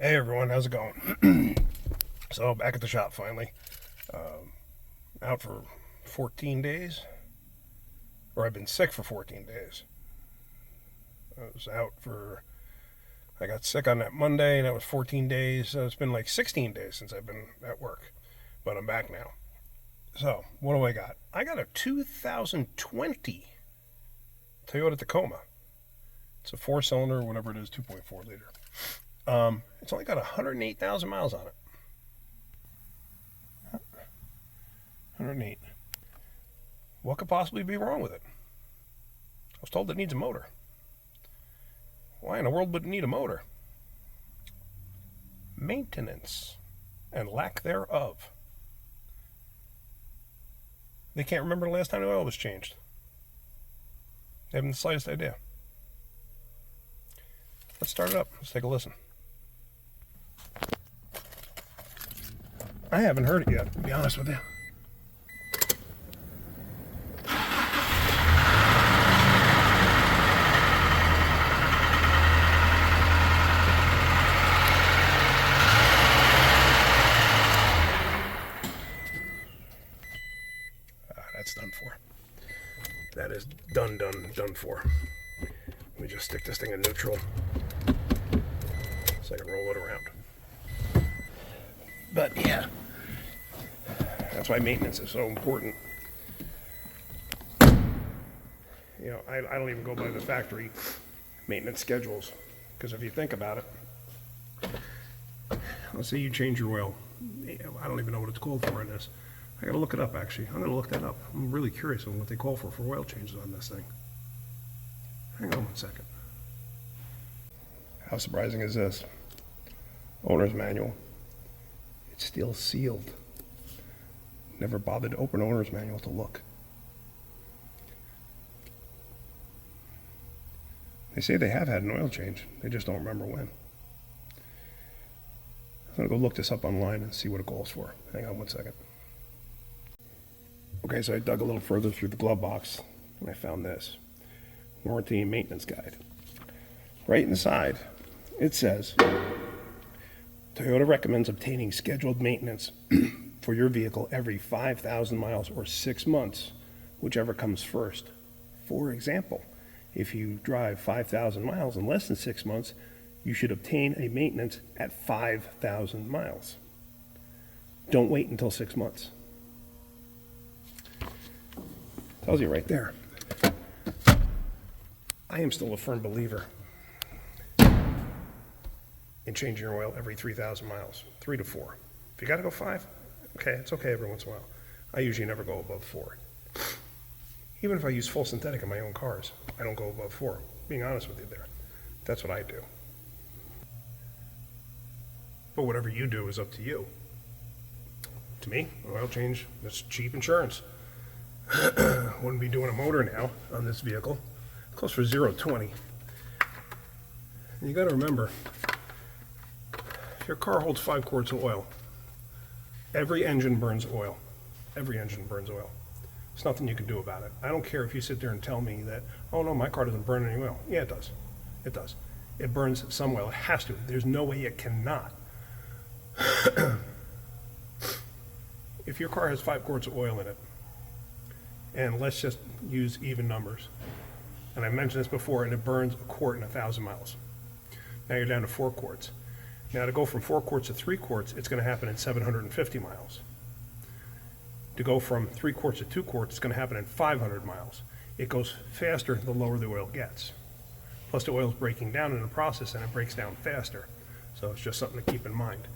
Hey everyone, how's it going? So back at the shop finally. Out for 14 days. Or I've been sick for 14 days. I got sick on that Monday, and that was 14 days. So it's been like 16 days since I've been at work. But I'm back now. So, what do I got? I got a 2020 Toyota Tacoma. It's a 4-cylinder, whatever it is, 2.4 liter. It's only got 108,000 miles on it. 108. What could possibly be wrong with it? I was told it needs a motor. Why in the world would it need a motor? Maintenance and lack thereof. They can't remember the last time the oil was changed. They haven't the slightest idea. Let's start it up. Let's take a listen. I haven't heard it yet, to be honest with you. That's done for. That is done for. Let me just stick this thing in neutral so I can roll it around. But yeah, that's why maintenance is so important. You know, I don't even go by the factory maintenance schedules, because if you think about it, let's say you change your oil. I don't even know what it's called for in this. I gotta look it up, actually. I'm gonna look that up. I'm really curious on what they call for oil changes on this thing. Hang on 1 second. How surprising is this? Owner's manual. It's still sealed. Never bothered to open owner's manual to look. They say they have had an oil change. They just don't remember when. I'm gonna go look this up online and see what it calls for. Hang on 1 second. Okay, so I dug a little further through the glove box and I found this. Warranty and maintenance guide. Right inside, it says, Toyota recommends obtaining scheduled maintenance for your vehicle every 5,000 miles or 6 months, whichever comes first. For example, if you drive 5,000 miles in less than 6 months, you should obtain a maintenance at 5,000 miles. Don't wait until 6 months. Tells you right there. I am still a firm believer in changing your oil every 3,000 miles, 3 to 4. If you got to go 5, okay, it's okay every once in a while. I usually never go above 4. Even if I use full synthetic in my own cars, I don't go above 4. Being honest with you there, that's what I do. But whatever you do is up to you. To me, oil change, that's cheap insurance. Wouldn't be doing a motor now on this vehicle. It goes for 0-20. And you got to remember, if your car holds 5 quarts of oil, every engine burns oil. Every engine burns oil. There's nothing you can do about it. I don't care if you sit there and tell me that, oh no, my car doesn't burn any oil. Yeah, it does. It does. It burns some oil. It has to. There's no way it cannot. If your car has 5 quarts of oil in it, and let's just use even numbers, and I mentioned this before, and it burns a quart in 1,000 miles. Now you're down to 4 quarts. Now to go from 4 quarts to 3 quarts, it's going to happen in 750 miles. To go from 3 quarts to 2 quarts, it's going to happen in 500 miles. It goes faster the lower the oil gets. Plus the oil is breaking down in the process, and it breaks down faster. So it's just something to keep in mind.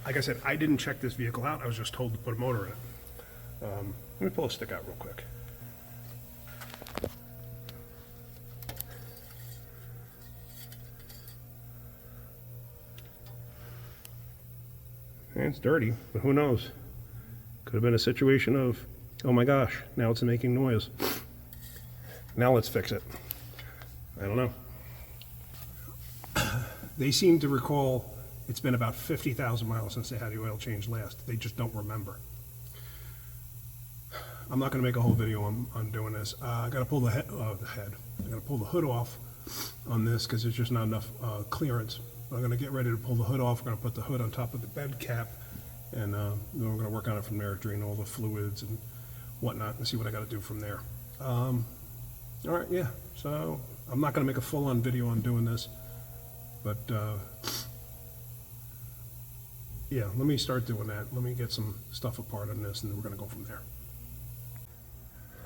Like I said, I didn't check this vehicle out. I was just told to put a motor in it. Let me pull a stick out real quick. And it's dirty, but who knows? Could have been a situation of, oh my gosh, now it's making noise. Now let's fix it. I don't know. They seem to recall it's been about 50,000 miles since they had the oil change last. They just don't remember. I'm not going to make a whole video on doing this. I got to pull the head. I got to pull the hood off on this because there's just not enough clearance. I'm going to get ready to pull the hood off. We're going to put the hood on top of the bed cap, and then we're going to work on it from there, drain all the fluids and whatnot, and see what I got to do from there. All right, yeah, so I'm not going to make a full-on video on doing this, but yeah, let me start doing that. Let me get some stuff apart on this, and then we're going to go from there.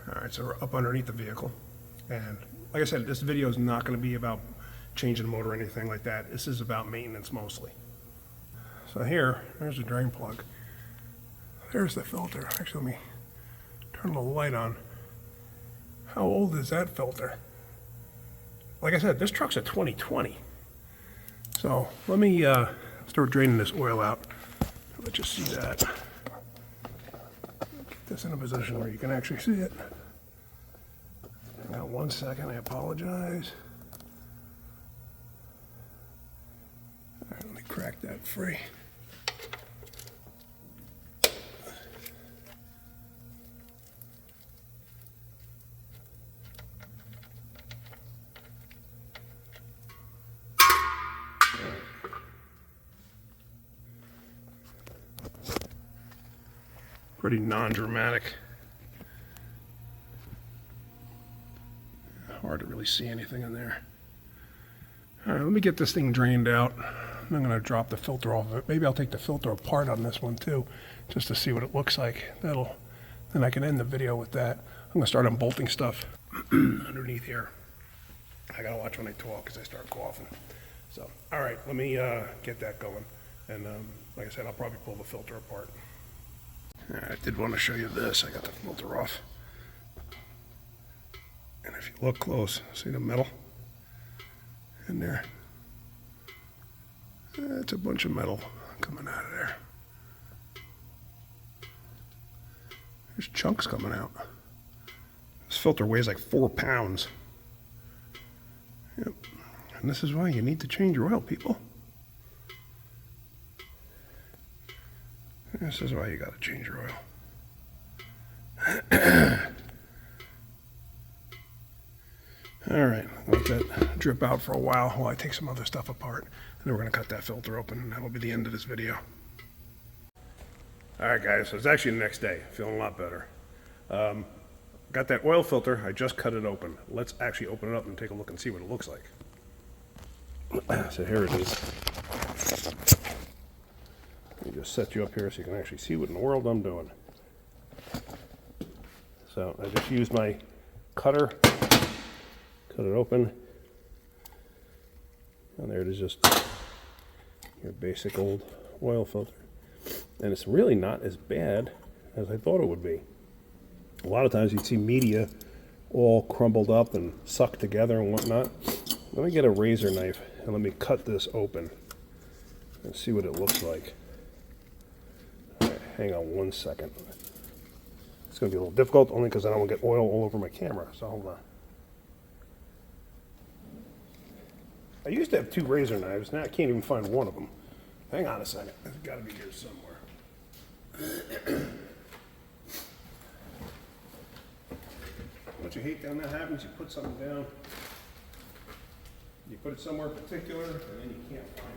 All right, so we're up underneath the vehicle, and like I said, this video is not going to be about changing the motor or anything like that. This is about maintenance mostly. So there's the drain plug. There's the filter. Actually, let me turn the light on. How old is that filter? Like I said, this truck's a 2020. So let me start draining this oil out. Let you see that. Get this in a position where you can actually see it. Hang on 1 second, I apologize. All right, let me crack that free. Pretty non-dramatic. Hard to really see anything in there. All right, let me get this thing drained out. I'm going to drop the filter off of it. Maybe I'll take the filter apart on this one too, just to see what it looks like. Then I can end the video with that. I'm going to start unbolting stuff underneath here. I got to watch when I talk because I start coughing. So, all right, let me get that going. And like I said, I'll probably pull the filter apart. All right, I did want to show you this. I got the filter off. And if you look close, see the metal in there? It's a bunch of metal coming out of there. There's chunks coming out. This filter weighs like 4 pounds. Yep. And this is why you need to change your oil, people. This is why you got to change your oil. All right, let that drip out for a while I take some other stuff apart. And then we're going to cut that filter open, and that'll be the end of this video. All right, guys, so it's actually the next day. Feeling a lot better. Got that oil filter. I just cut it open. Let's actually open it up and take a look and see what it looks like. So here it is. Let me just set you up here so you can actually see what in the world I'm doing. So I just used my cutter, cut it open, and there it is, just your basic old oil filter. And it's really not as bad as I thought it would be. A lot of times you'd see media all crumbled up and sucked together and whatnot. Let me get a razor knife and let me cut this open and see what it looks like. All right, hang on 1 second. It's going to be a little difficult only because I don't want to get oil all over my camera, so hold on. I used to have 2 razor knives. Now I can't even find one of them. Hang on a second. It's got to be here somewhere. What you hate when that happens, you put something down, you put it somewhere particular, and then you can't find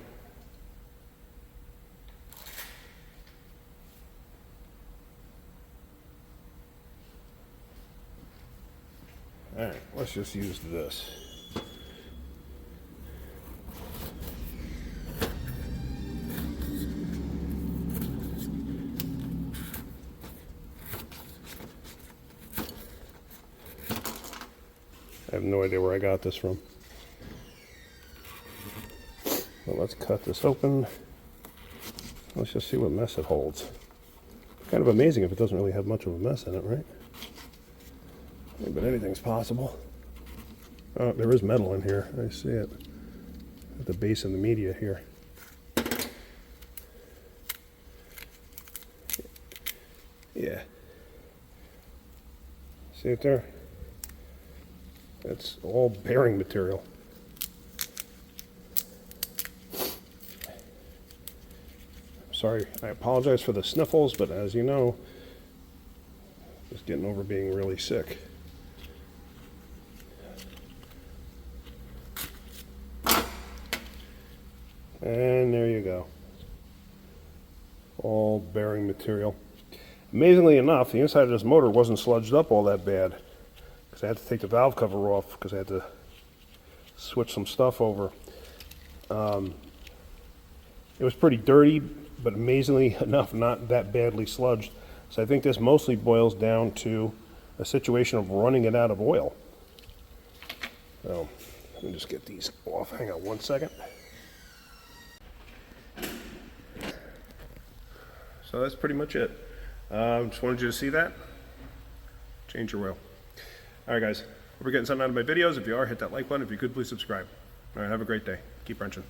it. All right, let's just use this. I have no idea where I got this from. But let's cut this open. Let's just see what mess it holds. Kind of amazing if it doesn't really have much of a mess in it, right? Yeah, but anything's possible. Oh, there is metal in here. I see it at the base of the media here. Yeah. See it there? It's all bearing material. Sorry, I apologize for the sniffles, but as you know, just getting over being really sick. And there you go. All bearing material. Amazingly enough, the inside of this motor wasn't sludged up all that bad, because I had to take the valve cover off because I had to switch some stuff over. It was pretty dirty, but amazingly enough, not that badly sludged. So I think this mostly boils down to a situation of running it out of oil. So let me just get these off. Hang on one second. So that's pretty much it. Just wanted you to see that. Change your oil. All right, guys. Hope you're getting something out of my videos. If you are, hit that like button. If you could, please subscribe. All right, have a great day. Keep wrenching.